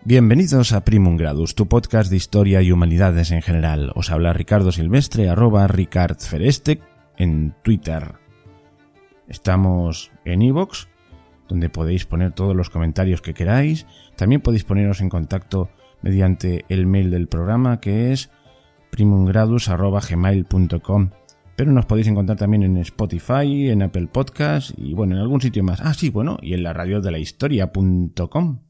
Bienvenidos a Primum Gradus, tu podcast de historia y humanidades en general. Os habla Ricardo Silvestre, @RicardFerestec en Twitter. Estamos en iVoox, donde podéis poner todos los comentarios que queráis. También podéis poneros en contacto mediante el mail del programa, que es primumgradus@gmail.com. Pero nos podéis encontrar también en Spotify, en Apple Podcast y en algún sitio más. Y en la radio de la historia.com.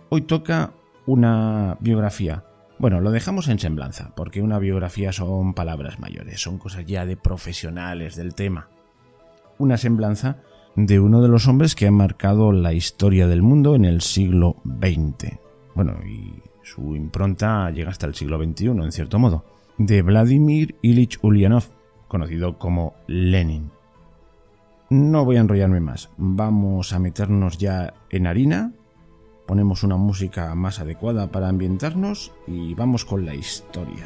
Hoy toca una biografía. Lo dejamos en semblanza, porque una biografía son palabras mayores, son cosas ya de profesionales del tema. Una semblanza de uno de los hombres que ha marcado la historia del mundo en el siglo XX. Y su impronta llega hasta el siglo XXI, en cierto modo. De Vladimir Ilich Ulyanov, conocido como Lenin. No voy a enrollarme más, vamos a meternos ya en harina. Ponemos una música más adecuada para ambientarnos y vamos con la historia.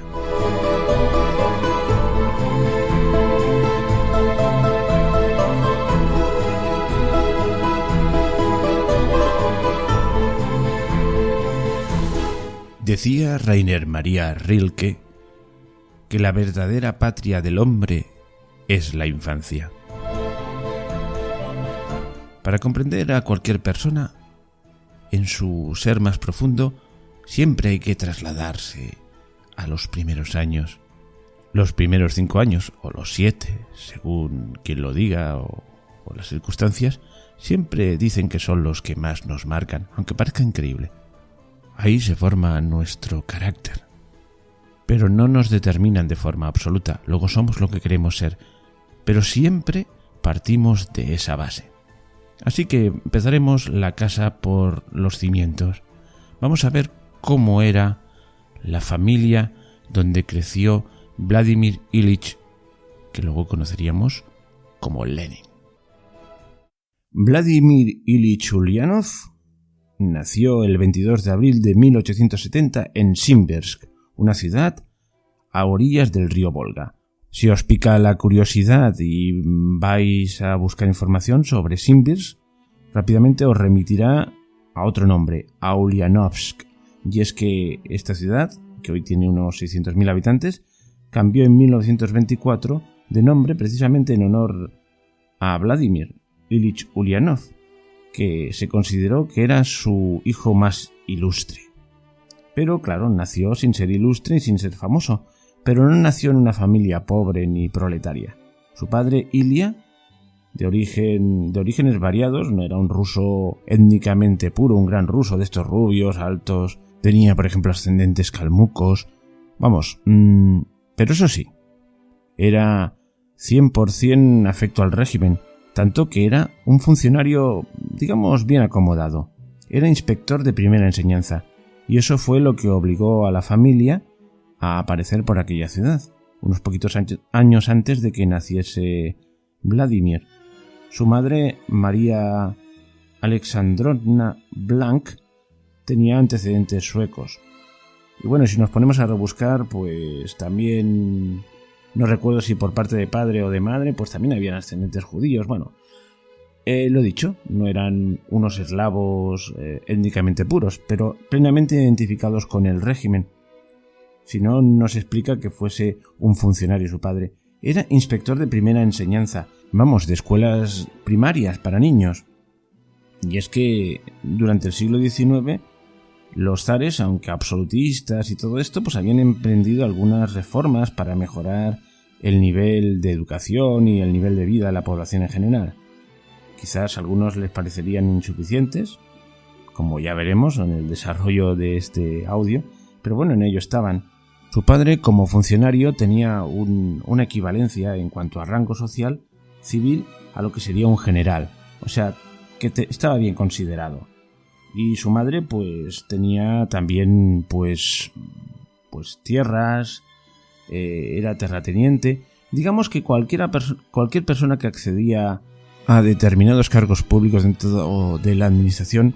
Decía Rainer Maria Rilke que la verdadera patria del hombre es la infancia. Para comprender a cualquier persona, en su ser más profundo, siempre hay que trasladarse a los primeros años. Los primeros 5 años, o los 7, según quien lo diga, o las circunstancias, siempre dicen que son los que más nos marcan, aunque parezca increíble. Ahí se forma nuestro carácter. Pero no nos determinan de forma absoluta, luego somos lo que queremos ser, pero siempre partimos de esa base. Así que empezaremos la casa por los cimientos. Vamos a ver cómo era la familia donde creció Vladimir Ilich, que luego conoceríamos como Lenin. Vladimir Ilich Ulyanov nació el 22 de abril de 1870 en Simbirsk, una ciudad a orillas del río Volga. Si os pica la curiosidad y vais a buscar información sobre Simbirsk, rápidamente os remitirá a otro nombre, a Ulyanovsk. Y es que esta ciudad, que hoy tiene unos 600.000 habitantes, cambió en 1924 de nombre precisamente en honor a Vladimir Ilich Ulyanov, que se consideró que era su hijo más ilustre. Pero claro, nació sin ser ilustre y sin ser famoso, pero no nació en una familia pobre ni proletaria. Su padre, Ilya, de orígenes variados, no era un ruso étnicamente puro, un gran ruso de estos rubios, altos, tenía por ejemplo ascendentes calmucos, pero eso sí, era 100% afecto al régimen, tanto que era un funcionario, bien acomodado, era inspector de primera enseñanza, y eso fue lo que obligó a la familia a aparecer por aquella ciudad, unos poquitos años antes de que naciese Vladimir. Su madre, María Alexandrovna Blank, tenía antecedentes suecos. Y si nos ponemos a rebuscar, pues también, no recuerdo si por parte de padre o de madre, pues también habían ascendentes judíos. Lo dicho, no eran unos eslavos étnicamente puros, pero plenamente identificados con el régimen. Si no, nos explica que fuese un funcionario su padre. Era inspector de primera enseñanza, de escuelas primarias para niños. Y es que durante el siglo XIX los zares, aunque absolutistas y todo esto, pues habían emprendido algunas reformas para mejorar el nivel de educación y el nivel de vida de la población en general. Quizás a algunos les parecerían insuficientes, como ya veremos en el desarrollo de este audio, pero en ello estaban. Su padre, como funcionario, tenía una equivalencia en cuanto a rango social civil a lo que sería un general, que estaba bien considerado. Y su madre, pues, tenía también, pues tierras, era terrateniente. Digamos que cualquier persona que accedía a determinados cargos públicos dentro de la administración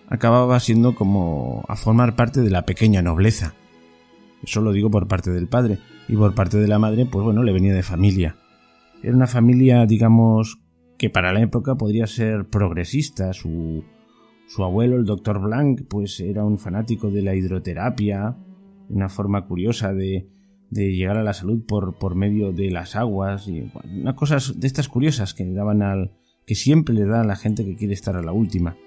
acababa siendo como a formar parte de la pequeña nobleza. Eso lo digo por parte del padre. Y por parte de la madre, le venía de familia. Era una familia, que para la época podría ser progresista. Su Su abuelo, el doctor Blanc, pues era un fanático de la hidroterapia, una forma curiosa de llegar a la salud por medio de las aguas, y bueno, cosas de estas curiosas que siempre le da a la gente que quiere estar a la última.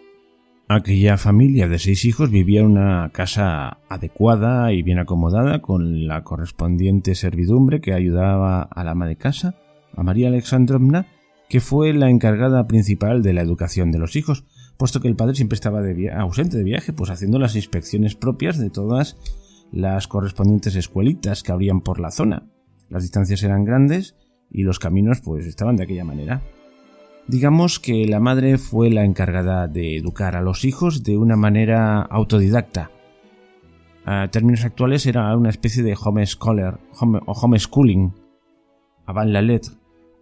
Aquella familia de 6 hijos vivía en una casa adecuada y bien acomodada, con la correspondiente servidumbre que ayudaba a la ama de casa, a María Alexandrovna, que fue la encargada principal de la educación de los hijos, puesto que el padre siempre estaba ausente de viaje, pues haciendo las inspecciones propias de todas las correspondientes escuelitas que habrían por la zona. Las distancias eran grandes y los caminos pues estaban de aquella manera. Digamos que la madre fue la encargada de educar a los hijos de una manera autodidacta. A términos actuales era una especie de homeschooling, avant la lettre,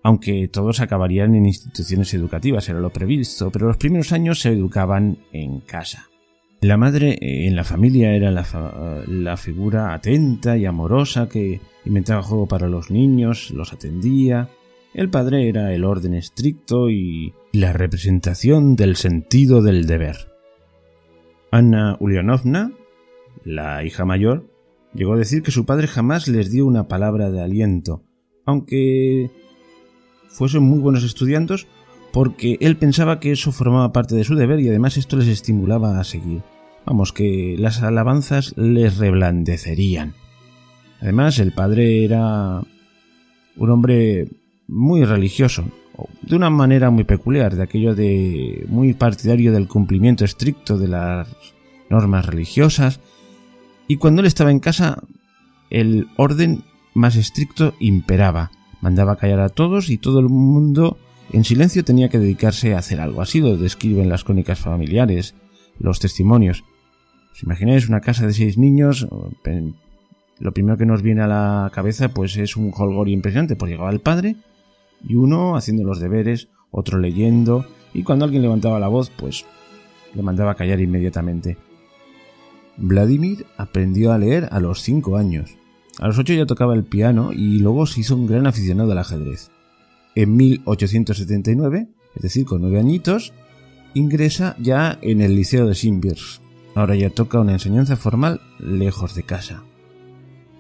aunque todos acabarían en instituciones educativas, era lo previsto, pero los primeros años se educaban en casa. La madre en la familia era la figura atenta y amorosa que inventaba juego para los niños, los atendía. El padre era el orden estricto y la representación del sentido del deber. Anna Ulyanovna, la hija mayor, llegó a decir que su padre jamás les dio una palabra de aliento, aunque fuesen muy buenos estudiantes, porque él pensaba que eso formaba parte de su deber y además esto les estimulaba a seguir. Vamos, que las alabanzas les reblandecerían. Además, el padre era un hombre muy religioso, de una manera muy peculiar, de aquello de muy partidario del cumplimiento estricto de las normas religiosas, y cuando él estaba en casa, el orden más estricto imperaba, mandaba callar a todos y todo el mundo en silencio tenía que dedicarse a hacer algo. Así lo describen las crónicas familiares, los testimonios. ¿Os imagináis una casa de 6 niños? Lo primero que nos viene a la cabeza pues es un jolgorio impresionante, pues llegaba el padre y uno haciendo los deberes, otro leyendo, y cuando alguien levantaba la voz pues le mandaba callar inmediatamente. Vladimir aprendió a leer a los 5 años. A los 8 ya tocaba el piano y luego se hizo un gran aficionado al ajedrez. En 1879, es decir, con 9 añitos, ingresa ya en el Liceo de Simbirsk. Ahora ya toca una enseñanza formal lejos de casa.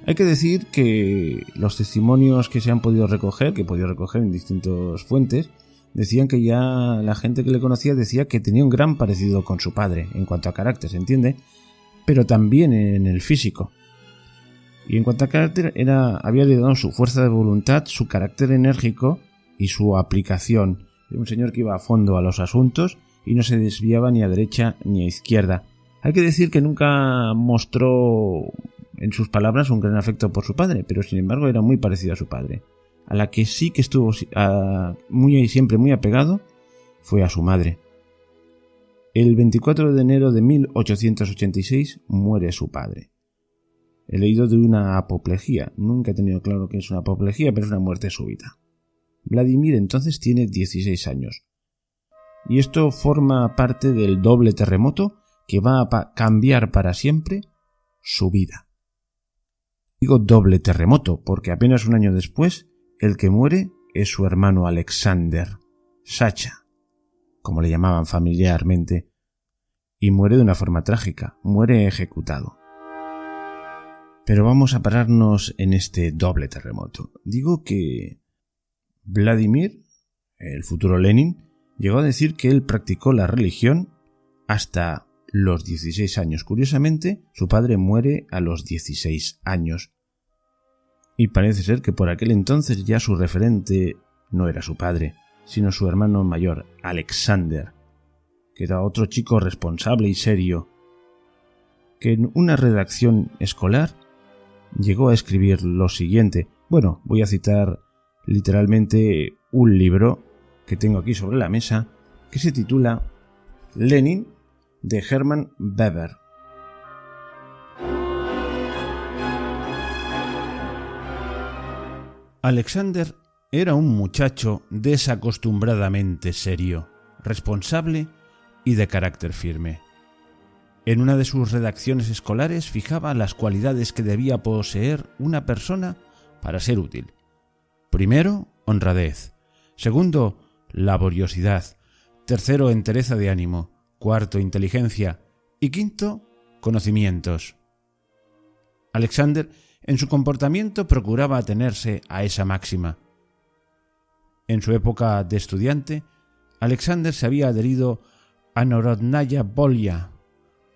Hay que decir que los testimonios que se han podido recoger, que he podido recoger en distintas fuentes, decían que ya la gente que le conocía decía que tenía un gran parecido con su padre, en cuanto a carácter, ¿se entiende? Pero también en el físico. Y en cuanto a carácter, había heredado su fuerza de voluntad, su carácter enérgico y su aplicación. Era un señor que iba a fondo a los asuntos y no se desviaba ni a derecha ni a izquierda. Hay que decir que nunca mostró en sus palabras un gran afecto por su padre, pero sin embargo era muy parecido a su padre. A la que sí que estuvo siempre muy apegado fue a su madre. El 24 de enero de 1886 muere su padre. He leído de una apoplejía. Nunca he tenido claro qué es una apoplejía, pero es una muerte súbita. Vladimir entonces tiene 16 años. Y esto forma parte del doble terremoto que va a cambiar para siempre su vida. Digo doble terremoto porque apenas un año después el que muere es su hermano Alexander, Sacha, como le llamaban familiarmente, y muere de una forma trágica, muere ejecutado. Pero vamos a pararnos en este doble terremoto. Digo que Vladimir, el futuro Lenin, llegó a decir que él practicó la religión hasta los 16 años. Curiosamente, su padre muere a los 16 años. Y parece ser que por aquel entonces ya su referente no era su padre, sino su hermano mayor, Alexander, que era otro chico responsable y serio, que en una redacción escolar llegó a escribir lo siguiente. Bueno, voy a citar literalmente un libro que tengo aquí sobre la mesa, que se titula Lenin, de Hermann Weber. Alexander era un muchacho desacostumbradamente serio, responsable y de carácter firme. En una de sus redacciones escolares fijaba las cualidades que debía poseer una persona para ser útil. Primero, honradez. Segundo, laboriosidad. Tercero, entereza de ánimo. cuarto, inteligencia y quinto, conocimientos. Alexander en su comportamiento procuraba atenerse a esa máxima. En su época de estudiante, Alexander se había adherido a Narodnaya Volya,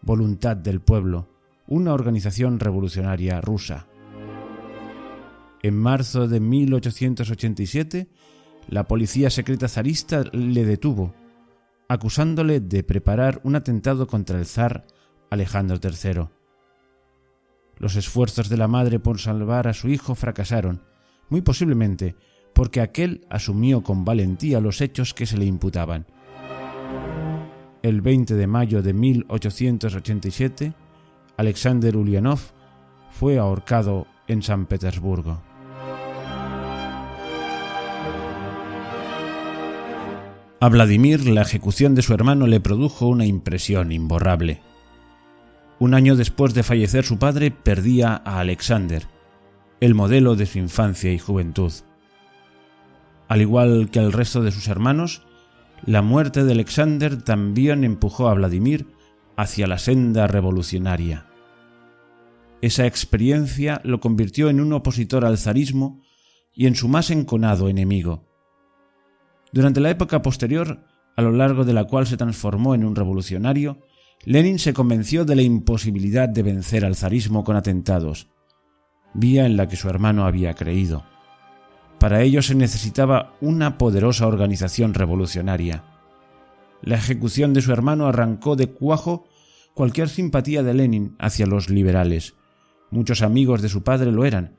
Voluntad del Pueblo, una organización revolucionaria rusa. En marzo de 1887, la policía secreta zarista le detuvo, acusándole de preparar un atentado contra el zar Alejandro III. Los esfuerzos de la madre por salvar a su hijo fracasaron, muy posiblemente porque aquél asumió con valentía los hechos que se le imputaban. El 20 de mayo de 1887, Alexander Ulyanov fue ahorcado en San Petersburgo. A Vladimir la ejecución de su hermano le produjo una impresión imborrable. Un año después de fallecer su padre, perdía a Alexander, el modelo de su infancia y juventud. Al igual que al resto de sus hermanos, la muerte de Alexander también empujó a Vladimir hacia la senda revolucionaria. Esa experiencia lo convirtió en un opositor al zarismo y en su más enconado enemigo. Durante la época posterior, a lo largo de la cual se transformó en un revolucionario, Lenin se convenció de la imposibilidad de vencer al zarismo con atentados, vía en la que su hermano había creído. Para ello se necesitaba una poderosa organización revolucionaria. La ejecución de su hermano arrancó de cuajo cualquier simpatía de Lenin hacia los liberales. Muchos amigos de su padre lo eran,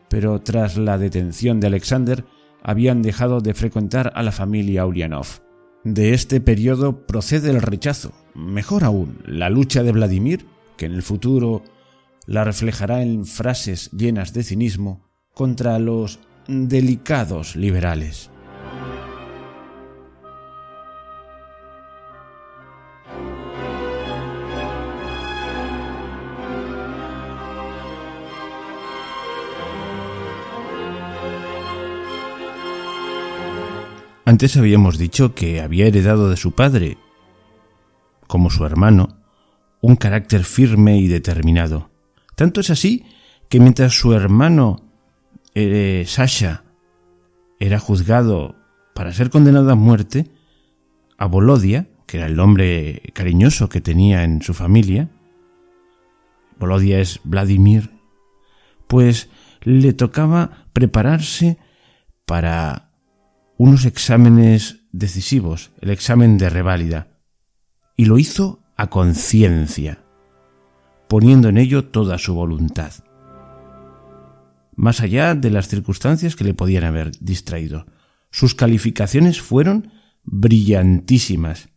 pero tras la detención de Alexander habían dejado de frecuentar a la familia Ulyanov. De este periodo procede el rechazo, mejor aún, la lucha de Vladimir, que en el futuro la reflejará en frases llenas de cinismo, contra los delicados liberales. Antes habíamos dicho que había heredado de su padre, como su hermano, un carácter firme y determinado. Tanto es así que mientras su hermano Sasha era juzgado para ser condenado a muerte, a Volodia, que era el nombre cariñoso que tenía en su familia, Volodia es Vladimir, pues le tocaba prepararse para unos exámenes decisivos, el examen de reválida, y lo hizo a conciencia, poniendo en ello toda su voluntad, más allá de las circunstancias que le podían haber distraído. Sus calificaciones fueron brillantísimas.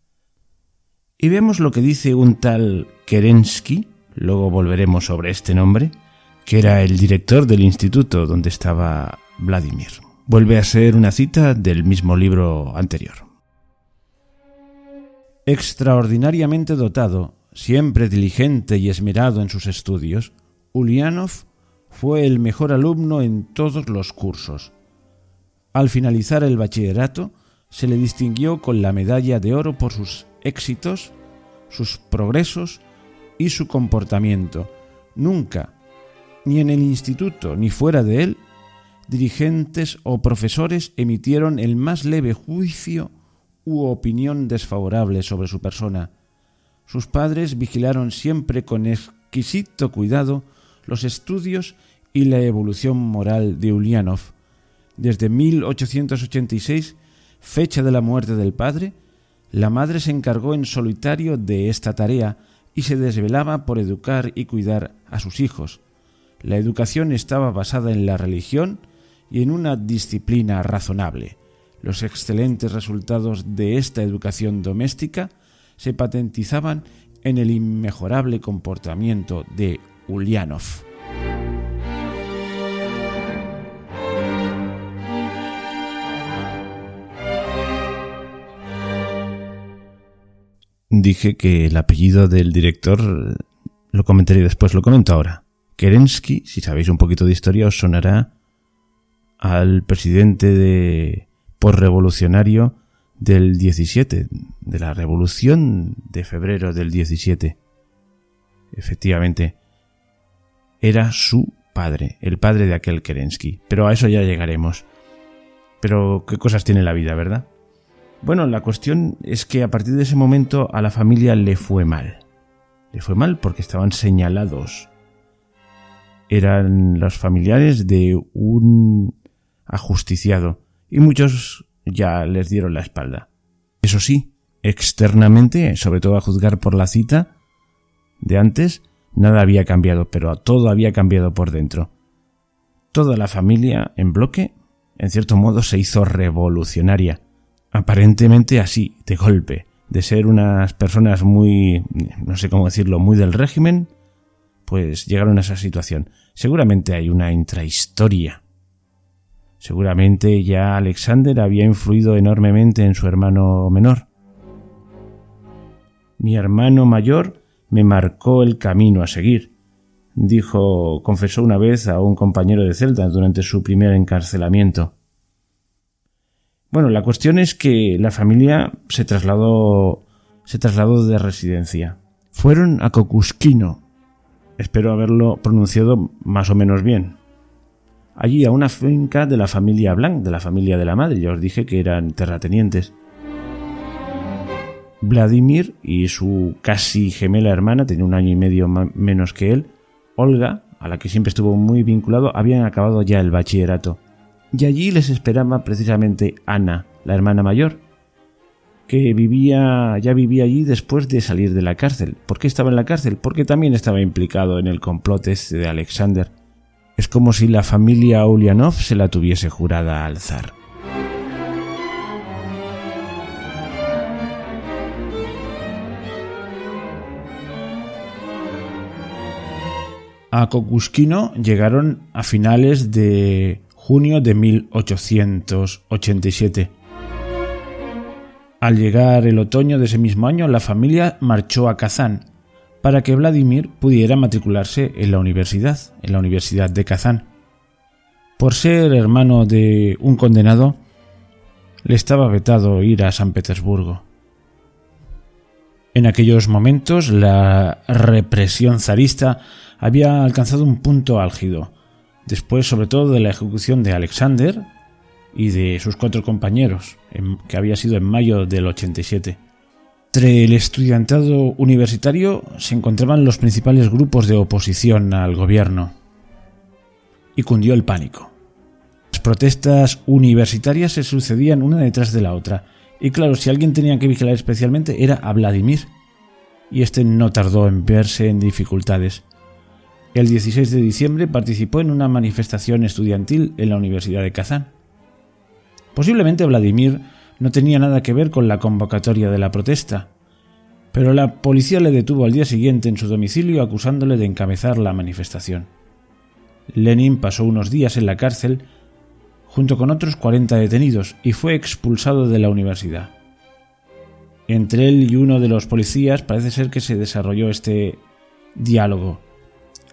Y veamos lo que dice un tal Kerensky, luego volveremos sobre este nombre, que era el director del instituto donde estaba Vladimir. Vuelve a ser una cita del mismo libro anterior. Extraordinariamente dotado, siempre diligente y esmerado en sus estudios, Ulyanov fue el mejor alumno en todos los cursos. Al finalizar el bachillerato, se le distinguió con la medalla de oro por sus éxitos, sus progresos y su comportamiento. Nunca, ni en el instituto ni fuera de él, dirigentes o profesores emitieron el más leve juicio u opinión desfavorable sobre su persona. Sus padres vigilaron siempre con exquisito cuidado los estudios y la evolución moral de Ulyanov. Desde 1886, fecha de la muerte del padre, la madre se encargó en solitario de esta tarea y se desvelaba por educar y cuidar a sus hijos. La educación estaba basada en la religión y en una disciplina razonable. Los excelentes resultados de esta educación doméstica se patentizaban en el inmejorable comportamiento de Ulyanov. Dije que el apellido del director lo comentaré después, lo comento ahora. Kerensky, si sabéis un poquito de historia, os sonará al presidente postrevolucionario del 17, de la Revolución de febrero del 17. Efectivamente, era su padre, el padre de aquel Kerensky. Pero a eso ya llegaremos. Pero qué cosas tiene la vida, ¿verdad? Bueno, la cuestión es que a partir de ese momento a la familia le fue mal. Le fue mal porque estaban señalados. Eran los familiares de un ajusticiado y muchos ya les dieron la espalda. Eso sí, externamente, sobre todo a juzgar por la cita de antes, nada había cambiado, pero todo había cambiado por dentro. Toda la familia en bloque, en cierto modo, se hizo revolucionaria. Aparentemente así, de golpe, de ser unas personas muy, no sé cómo decirlo, muy del régimen, pues llegaron a esa situación. Seguramente hay una intrahistoria. Seguramente ya Alexander había influido enormemente en su hermano menor. Mi hermano mayor me marcó el camino a seguir, confesó una vez a un compañero de celda durante su primer encarcelamiento. Bueno, la cuestión es que la familia se trasladó de residencia. Fueron a Kokuskino. Espero haberlo pronunciado más o menos bien. Allí a una finca de la familia Blanc, de la familia de la madre. Ya os dije que eran terratenientes. Vladimir y su casi gemela hermana, tenía 1 año y medio menos que él, Olga, a la que siempre estuvo muy vinculado, habían acabado ya el bachillerato. Y allí les esperaba precisamente Ana, la hermana mayor, que ya vivía allí después de salir de la cárcel. ¿Por qué estaba en la cárcel? Porque también estaba implicado en el complot este de Alexander. Es como si la familia Ulyanov se la tuviese jurada al zar. A Kokuskino llegaron a finales de junio de 1887. Al llegar el otoño de ese mismo año, la familia marchó a Kazán para que Vladimir pudiera matricularse en la Universidad de Kazán. Por ser hermano de un condenado, le estaba vetado ir a San Petersburgo. En aquellos momentos, la represión zarista había alcanzado un punto álgido, después sobre todo de la ejecución de Alexander y de sus 4 compañeros, que había sido en mayo del 87. Entre el estudiantado universitario se encontraban los principales grupos de oposición al gobierno y cundió el pánico. Las protestas universitarias se sucedían una detrás de la otra y claro, si alguien tenía que vigilar especialmente era a Vladimir y este no tardó en verse en dificultades. El 16 de diciembre participó en una manifestación estudiantil en la Universidad de Kazán. Posiblemente Vladimir no tenía nada que ver con la convocatoria de la protesta, pero la policía le detuvo al día siguiente en su domicilio acusándole de encabezar la manifestación. Lenin pasó unos días en la cárcel junto con otros 40 detenidos y fue expulsado de la universidad. Entre él y uno de los policías parece ser que se desarrolló este diálogo.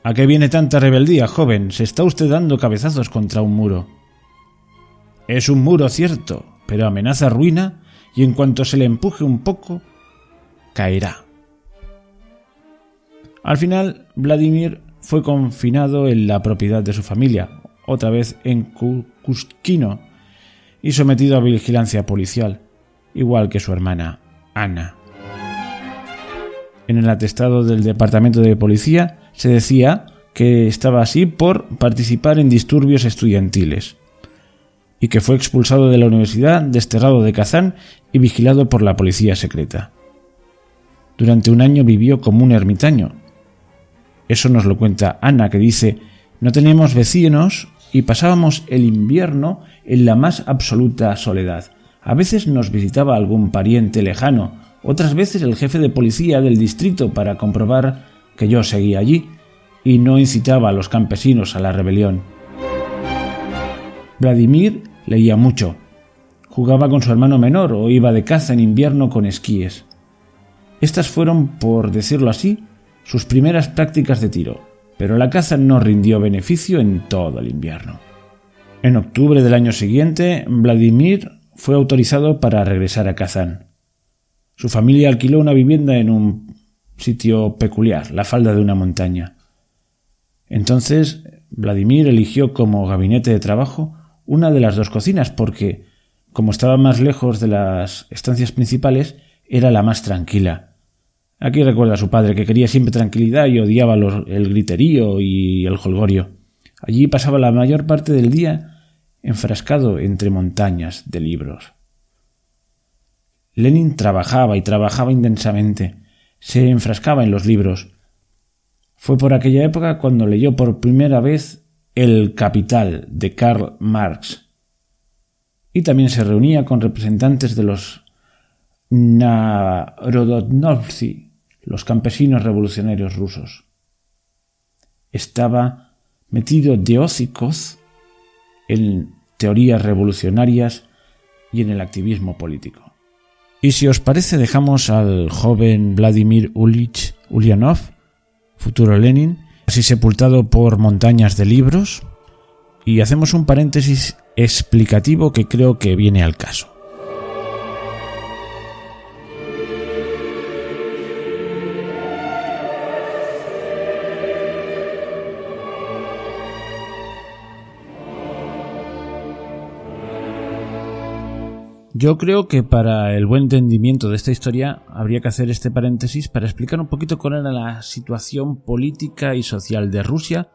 ¿A qué viene tanta rebeldía, joven? Se está usted dando cabezazos contra un muro. Es un muro cierto, pero amenaza ruina y en cuanto se le empuje un poco, caerá. Al final, Vladimir fue confinado en la propiedad de su familia, otra vez en Kokuskino, y sometido a vigilancia policial, igual que su hermana Ana. En el atestado del departamento de policía se decía que estaba así por participar en disturbios estudiantiles y que fue expulsado de la universidad, desterrado de Kazán y vigilado por la policía secreta. Durante 1 año vivió como un ermitaño. Eso nos lo cuenta Ana, que dice: no teníamos vecinos y pasábamos el invierno en la más absoluta soledad. A veces nos visitaba algún pariente lejano, otras veces el jefe de policía del distrito para comprobar que yo seguía allí y no incitaba a los campesinos a la rebelión. Vladimir leía mucho, jugaba con su hermano menor o iba de caza en invierno con esquíes. Estas fueron, por decirlo así, sus primeras prácticas de tiro, pero la caza no rindió beneficio en todo el invierno. En octubre del año siguiente, Vladimir fue autorizado para regresar a Kazán. Su familia alquiló una vivienda en un sitio peculiar, la falda de una montaña. Entonces, Vladimir eligió como gabinete de trabajo una de las dos cocinas porque, como estaba más lejos de las estancias principales, era la más tranquila. Aquí recuerda a su padre, que quería siempre tranquilidad y odiaba el griterío y el jolgorio. Allí pasaba la mayor parte del día enfrascado entre montañas de libros. Lenin trabajaba y trabajaba intensamente. Se enfrascaba en los libros. Fue por aquella época cuando leyó por primera vez El Capital de Karl Marx. Y también se reunía con representantes de los Narodovцы, los campesinos revolucionarios rusos. Estaba metido de hocicos en teorías revolucionarias y en el activismo político. Y si os parece, dejamos al joven Vladimir Ilich Ulyanov, futuro Lenin, así sepultado por montañas de libros, y hacemos un paréntesis explicativo que creo que viene al caso. Yo creo que para el buen entendimiento de esta historia habría que hacer este paréntesis para explicar un poquito cuál era la situación política y social de Rusia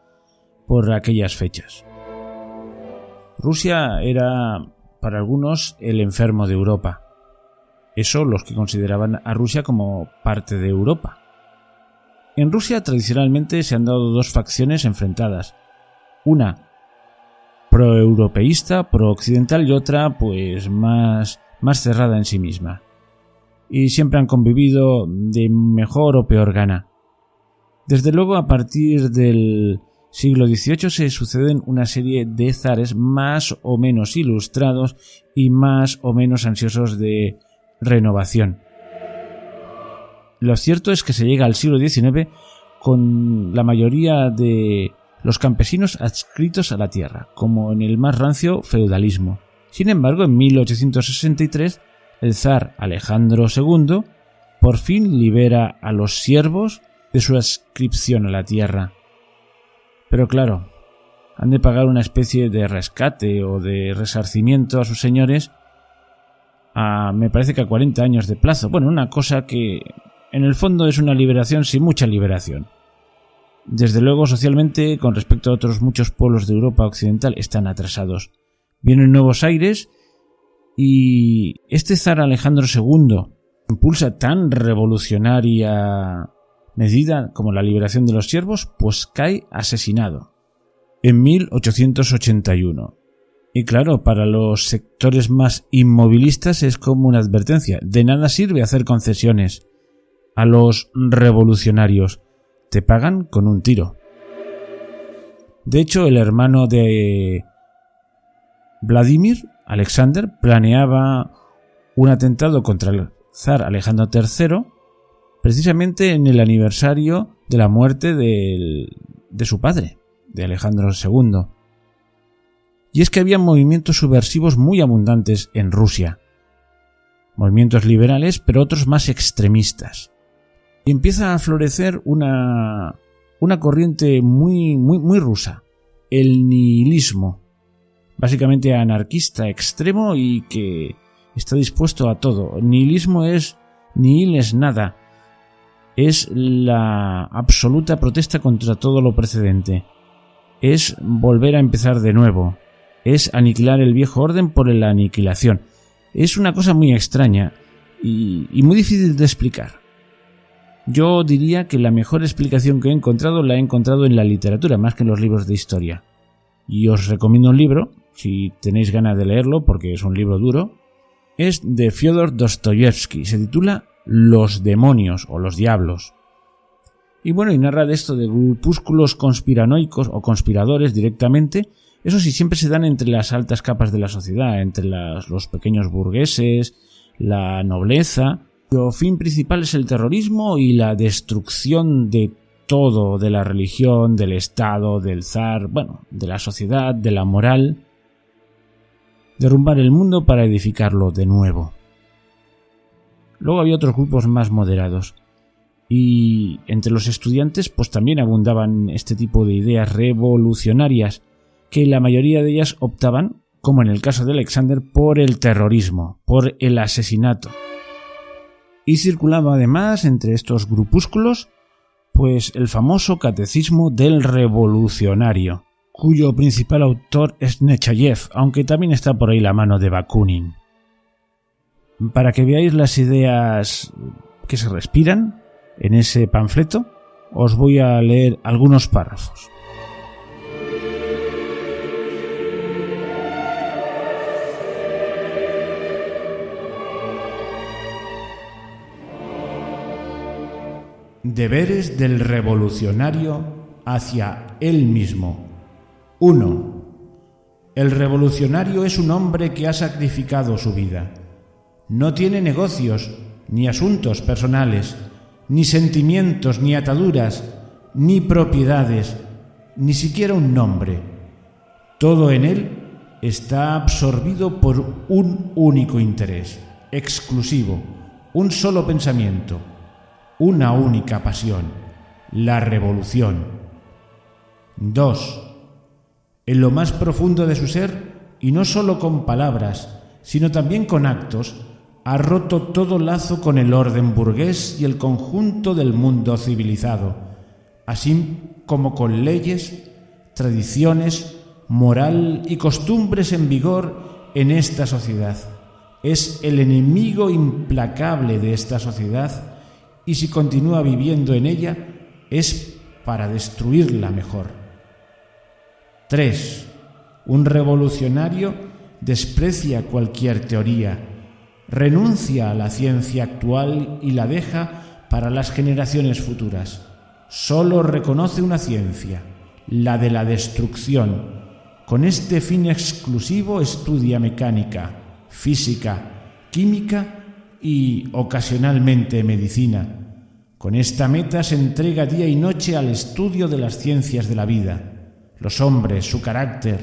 por aquellas fechas. Rusia era, para algunos, el enfermo de Europa. Eso los que consideraban a Rusia como parte de Europa. En Rusia tradicionalmente se han dado dos facciones enfrentadas. Una proeuropeísta, prooccidental, y otra pues más cerrada en sí misma. Y siempre han convivido de mejor o peor gana. Desde luego, a partir del siglo XVIII se suceden una serie de zares más o menos ilustrados y más o menos ansiosos de renovación. Lo cierto es que se llega al siglo XIX con la mayoría de los campesinos adscritos a la tierra, como en el más rancio feudalismo. Sin embargo, en 1863, el zar Alejandro II por fin libera a los siervos de su adscripción a la tierra. Pero claro, han de pagar una especie de rescate o de resarcimiento a sus señores me parece que a 40 años de plazo. Bueno, una cosa que en el fondo es una liberación sin mucha liberación. Desde luego, socialmente, con respecto a otros muchos pueblos de Europa occidental, están atrasados. Vienen nuevos aires y este zar Alejandro II impulsa tan revolucionaria medida como la liberación de los siervos, pues cae asesinado en 1881. Y claro, para los sectores más inmovilistas es como una advertencia. De nada sirve hacer concesiones a los revolucionarios. Te pagan con un tiro. De hecho, el hermano de Vladimir, Alexander, planeaba un atentado contra el zar Alejandro III precisamente en el aniversario de la muerte de su padre, de Alejandro II. Y es que había movimientos subversivos muy abundantes en Rusia. Movimientos liberales, pero otros más extremistas. Y empieza a florecer una corriente muy rusa, el nihilismo, básicamente anarquista extremo y que está dispuesto a todo. El nihilismo nihil es nada, es la absoluta protesta contra todo lo precedente, es volver a empezar de nuevo, es aniquilar el viejo orden por la aniquilación. Es una cosa muy extraña y muy difícil de explicar. Yo diría que la mejor explicación que he encontrado la he encontrado en la literatura, más que en los libros de historia. Y os recomiendo un libro, si tenéis ganas de leerlo, porque es un libro duro. Es de Fyodor Dostoyevsky, se titula Los demonios o los diablos. Y bueno, y narra de esto de grupúsculos conspiranoicos o conspiradores directamente. Eso sí, siempre se dan entre las altas capas de la sociedad, entre los pequeños burgueses, la nobleza. Su fin principal es el terrorismo y la destrucción de todo, de la religión, del Estado, del zar, bueno, de la sociedad, de la moral. derrumbar el mundo para edificarlo de nuevo. Luego había otros grupos más moderados, y entre los estudiantes pues también abundaban este tipo de ideas revolucionarias, que la mayoría de ellas optaban, como en el caso de Alexander, por el terrorismo, por el asesinato. Y circulaba además entre estos grupúsculos pues el famoso Catecismo del Revolucionario, cuyo principal autor es Nechayev, aunque también está por ahí la mano de Bakunin. Para que veáis las ideas que se respiran en ese panfleto, os voy a leer algunos párrafos. Deberes del revolucionario hacia él mismo. 1. El revolucionario es un hombre que ha sacrificado su vida. No tiene negocios, ni asuntos personales, ni sentimientos, ni ataduras, ni propiedades, ni siquiera un nombre. Todo en él está absorbido por un único interés, exclusivo, un solo pensamiento, una única pasión, la revolución. 2. En lo más profundo de su ser, y no solo con palabras, sino también con actos, ha roto todo lazo con el orden burgués y el conjunto del mundo civilizado, así como con leyes, tradiciones, moral y costumbres en vigor en esta sociedad. Es el enemigo implacable de esta sociedad, y si continúa viviendo en ella, es para destruirla mejor. 3. Un revolucionario desprecia cualquier teoría, renuncia a la ciencia actual y la deja para las generaciones futuras. Solo reconoce una ciencia, la de la destrucción. Con este fin exclusivo estudia mecánica, física, química y ocasionalmente medicina. Con esta meta se entrega día y noche al estudio de las ciencias de la vida, los hombres, su carácter,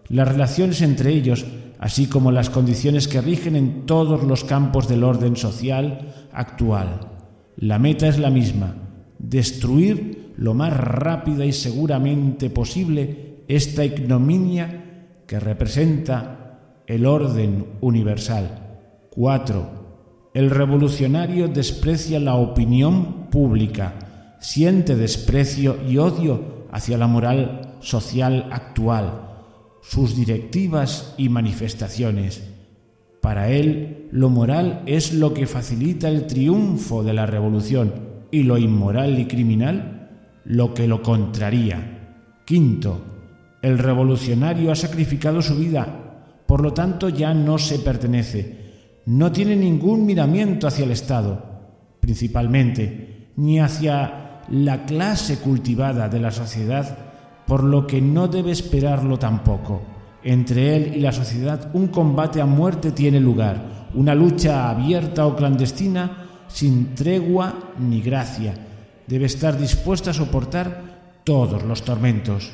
las relaciones entre ellos, así como las condiciones que rigen en todos los campos del orden social actual. La meta es la misma: destruir lo más rápida y seguramente posible esta ignominia que representa el orden universal. 4. El revolucionario desprecia la opinión pública, siente desprecio y odio hacia la moral social actual, sus directivas y manifestaciones. Para él, lo moral es lo que facilita el triunfo de la revolución y lo inmoral y criminal lo que lo contraría. 5. El revolucionario ha sacrificado su vida, por lo tanto ya no se pertenece. No tiene ningún miramiento hacia el Estado, principalmente, ni hacia la clase cultivada de la sociedad, por lo que no debe esperarlo tampoco. Entre él y la sociedad un combate a muerte tiene lugar, una lucha abierta o clandestina, sin tregua ni gracia. Debe estar dispuesto a soportar todos los tormentos.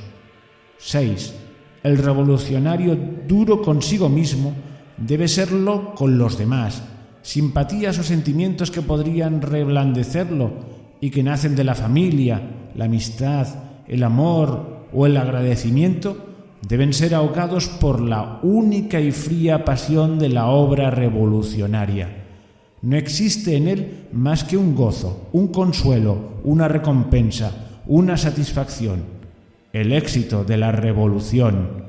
6. El revolucionario, duro consigo mismo, debe serlo con los demás. Simpatías o sentimientos que podrían reblandecerlo y que nacen de la familia, la amistad, el amor o el agradecimiento deben ser ahogados por la única y fría pasión de la obra revolucionaria. No existe en él más que un gozo, un consuelo, una recompensa, una satisfacción: el éxito de la revolución.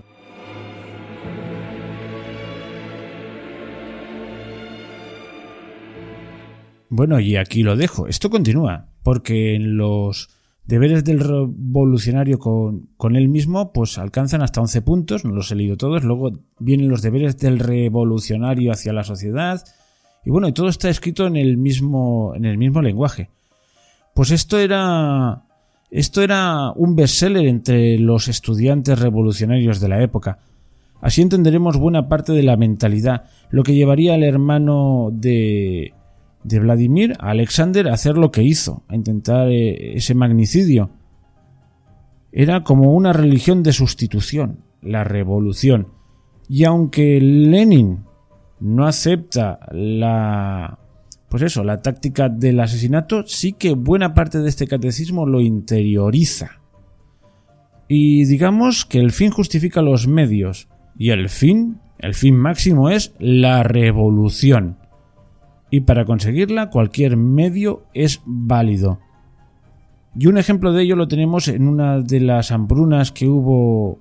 Bueno, y aquí lo dejo. Esto continúa, porque en los deberes del revolucionario con él mismo, pues alcanzan hasta 11 puntos, no los he leído todos. Luego vienen los deberes del revolucionario hacia la sociedad. Y bueno, y todo está escrito en el mismo lenguaje. Pues esto era un bestseller entre los estudiantes revolucionarios de la época. Así entenderemos buena parte de la mentalidad, lo que llevaría al hermano de Vladimir, a Alexander, a hacer lo que hizo, a intentar ese magnicidio. Era como una religión de sustitución, la revolución. Y aunque Lenin no acepta la táctica del asesinato, sí que buena parte de este catecismo lo interioriza. Y digamos que el fin justifica los medios, y el fin máximo es la revolución. Y para conseguirla cualquier medio es válido. Y un ejemplo de ello lo tenemos en una de las hambrunas que hubo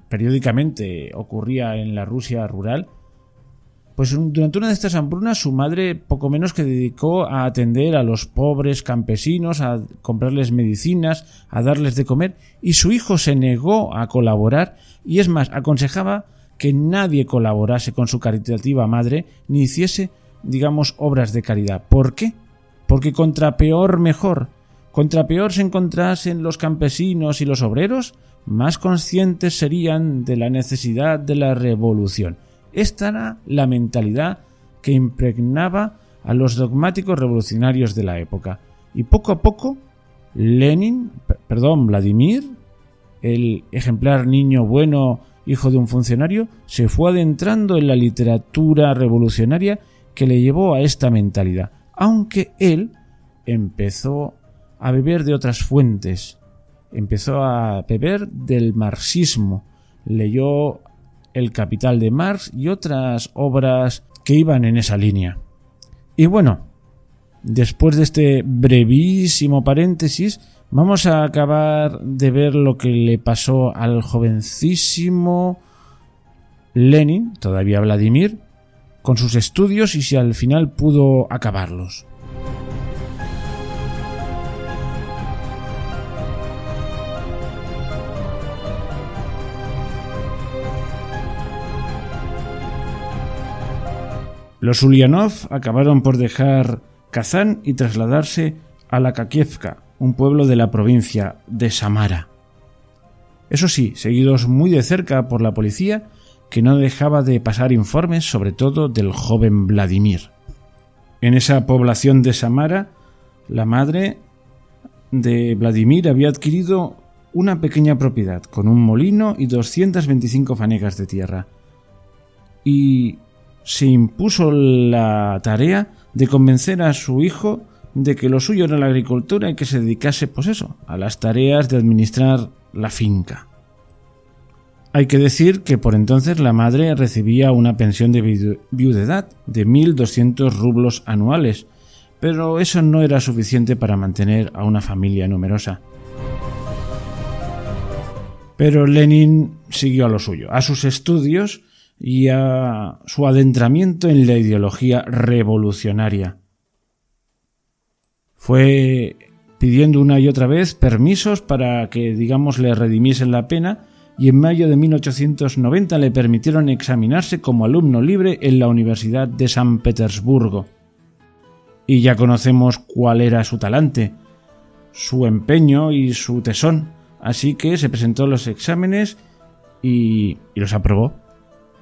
periódicamente, ocurría en la Rusia rural. Pues durante una de estas hambrunas su madre poco menos que dedicó a atender a los pobres campesinos, a comprarles medicinas, a darles de comer, y su hijo se negó a colaborar y es más, aconsejaba que nadie colaborase con su caritativa madre ni hiciese, digamos, obras de caridad. ¿Por qué? Porque contra peor mejor. Contra peor se encontrasen los campesinos y los obreros, más conscientes serían de la necesidad de la revolución. Esta era la mentalidad que impregnaba a los dogmáticos revolucionarios de la época. Y poco a poco, Vladimir, el ejemplar niño bueno, hijo de un funcionario, se fue adentrando en la literatura revolucionaria que le llevó a esta mentalidad, aunque él empezó a beber de otras fuentes, empezó a beber del marxismo, leyó El Capital de Marx y otras obras que iban en esa línea. Y bueno, después de este brevísimo paréntesis, vamos a acabar de ver lo que le pasó al jovencísimo Lenin, todavía Vladimir, con sus estudios y si al final pudo acabarlos. Los Ulianov acabaron por dejar Kazán y trasladarse a Lakakievka, un pueblo de la provincia de Samara. Eso sí, seguidos muy de cerca por la policía, que no dejaba de pasar informes sobre todo del joven Vladimir. En esa población de Samara, la madre de Vladimir había adquirido una pequeña propiedad con un molino y 225 fanegas de tierra. Y se impuso la tarea de convencer a su hijo de que lo suyo era la agricultura y que se dedicase, a las tareas de administrar la finca. Hay que decir que por entonces la madre recibía una pensión de viudedad de 1.200 rublos anuales, pero eso no era suficiente para mantener a una familia numerosa. Pero Lenin siguió a lo suyo, a sus estudios y a su adentramiento en la ideología revolucionaria. Fue pidiendo una y otra vez permisos para que, le redimiesen la pena, y en mayo de 1890 le permitieron examinarse como alumno libre en la Universidad de San Petersburgo. Y ya conocemos cuál era su talante, su empeño y su tesón, así que se presentó a los exámenes y los aprobó,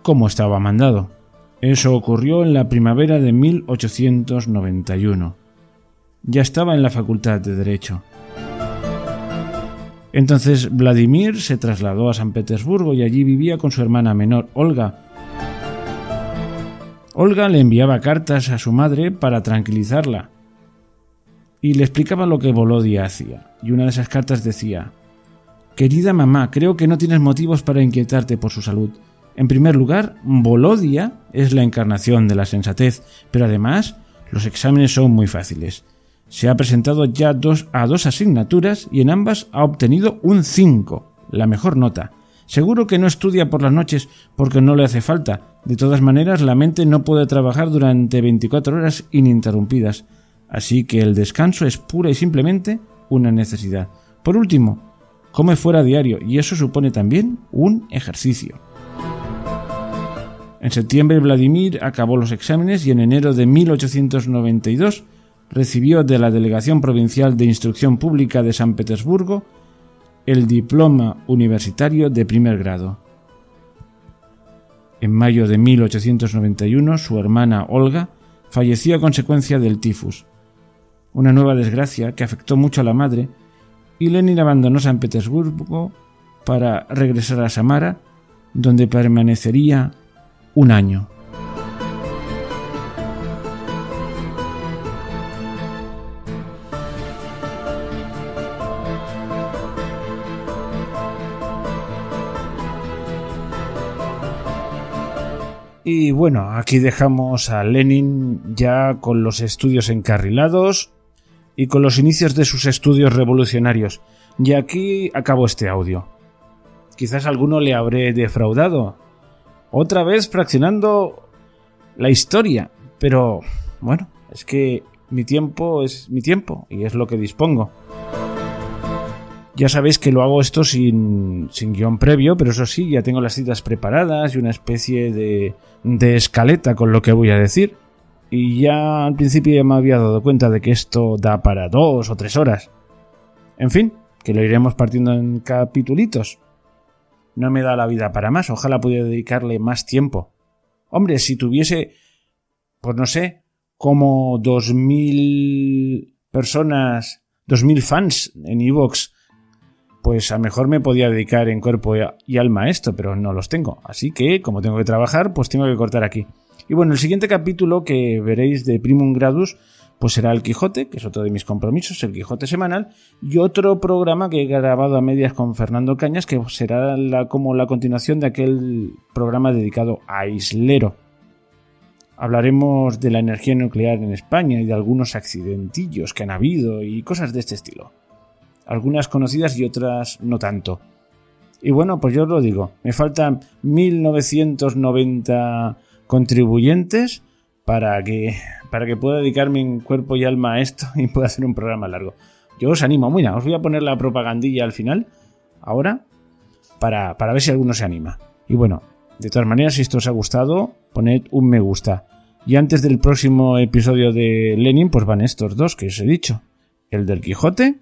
como estaba mandado. Eso ocurrió en la primavera de 1891. Ya estaba en la Facultad de Derecho. Entonces Vladimir se trasladó a San Petersburgo y allí vivía con su hermana menor, Olga. Olga le enviaba cartas a su madre para tranquilizarla y le explicaba lo que Volodia hacía. Y una de esas cartas decía: «Querida mamá, creo que no tienes motivos para inquietarte por su salud. En primer lugar, Volodia es la encarnación de la sensatez, pero además los exámenes son muy fáciles. Se ha presentado ya a dos asignaturas y en ambas ha obtenido un 5, la mejor nota. Seguro que no estudia por las noches porque no le hace falta. De todas maneras, la mente no puede trabajar durante 24 horas ininterrumpidas, así que el descanso es pura y simplemente una necesidad. Por último, come fuera diario y eso supone también un ejercicio». En septiembre Vladimir acabó los exámenes y en enero de 1892 recibió de la Delegación Provincial de Instrucción Pública de San Petersburgo el diploma universitario de primer grado. En mayo de 1891 su hermana Olga falleció a consecuencia del tifus, una nueva desgracia que afectó mucho a la madre, y Lenin abandonó San Petersburgo para regresar a Samara, donde permanecería un año. Y bueno, aquí dejamos a Lenin ya con los estudios encarrilados y con los inicios de sus estudios revolucionarios. Y aquí acabo este audio. Quizás a alguno le habré defraudado. Otra vez fraccionando la historia. Pero bueno, es que mi tiempo es mi tiempo y es lo que dispongo. Ya sabéis que lo hago esto sin guión previo, pero eso sí, ya tengo las citas preparadas y una especie de escaleta con lo que voy a decir. Y ya al principio ya me había dado cuenta de que esto da para 2 o 3 horas. En fin, que lo iremos partiendo en capitulitos. No me da la vida para más, ojalá pudiera dedicarle más tiempo. Hombre, si tuviese, pues no sé, como 2.000 personas, 2.000 fans en iVoox, pues a lo mejor me podía dedicar en cuerpo y alma a esto, pero no los tengo. Así que, como tengo que trabajar, pues tengo que cortar aquí. Y bueno, el siguiente capítulo que veréis de Primum Gradus, pues será El Quijote, que es otro de mis compromisos, El Quijote semanal, y otro programa que he grabado a medias con Fernando Cañas, que será como la continuación de aquel programa dedicado a Islero. Hablaremos de la energía nuclear en España y de algunos accidentillos que han habido y cosas de este estilo. Algunas conocidas y otras no tanto. Y bueno, pues yo os lo digo, me faltan 1990 contribuyentes para que pueda dedicarme en cuerpo y alma a esto y pueda hacer un programa largo. Yo os animo, mira, os voy a poner la propagandilla al final, ahora, para ver si alguno se anima. Y bueno, de todas maneras, si esto os ha gustado, poned un me gusta. Y antes del próximo episodio de Lenin, pues van estos dos que os he dicho. El del Quijote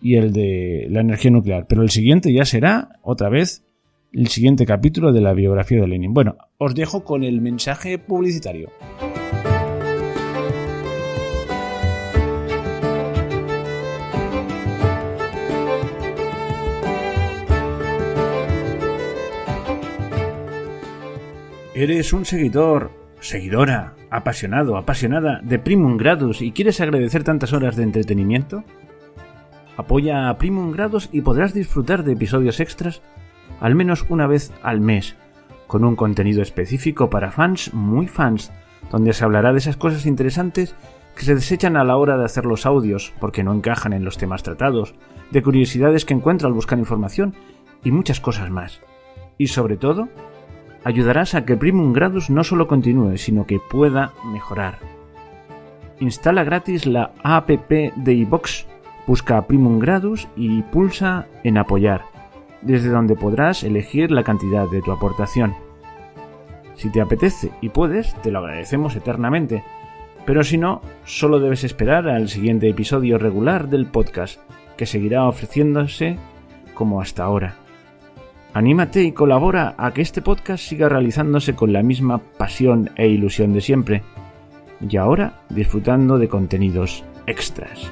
y el de la energía nuclear. Pero el siguiente ya será, otra vez, el siguiente capítulo de la biografía de Lenin. Bueno, os dejo con el mensaje publicitario. ¿Eres un seguidora, apasionada de Primum Gradus y quieres agradecer tantas horas de entretenimiento? Apoya a Primum Gradus y podrás disfrutar de episodios extras al menos una vez al mes, con un contenido específico para fans muy fans, donde se hablará de esas cosas interesantes que se desechan a la hora de hacer los audios porque no encajan en los temas tratados, de curiosidades que encuentro al buscar información y muchas cosas más. Y sobre todo, ayudarás a que Primum Gradus no solo continúe, sino que pueda mejorar. Instala gratis la app de iVoox, busca Primum Gradus y pulsa en apoyar, desde donde podrás elegir la cantidad de tu aportación. Si te apetece y puedes, te lo agradecemos eternamente, pero si no, solo debes esperar al siguiente episodio regular del podcast, que seguirá ofreciéndose como hasta ahora. Anímate y colabora a que este podcast siga realizándose con la misma pasión e ilusión de siempre, y ahora disfrutando de contenidos extras.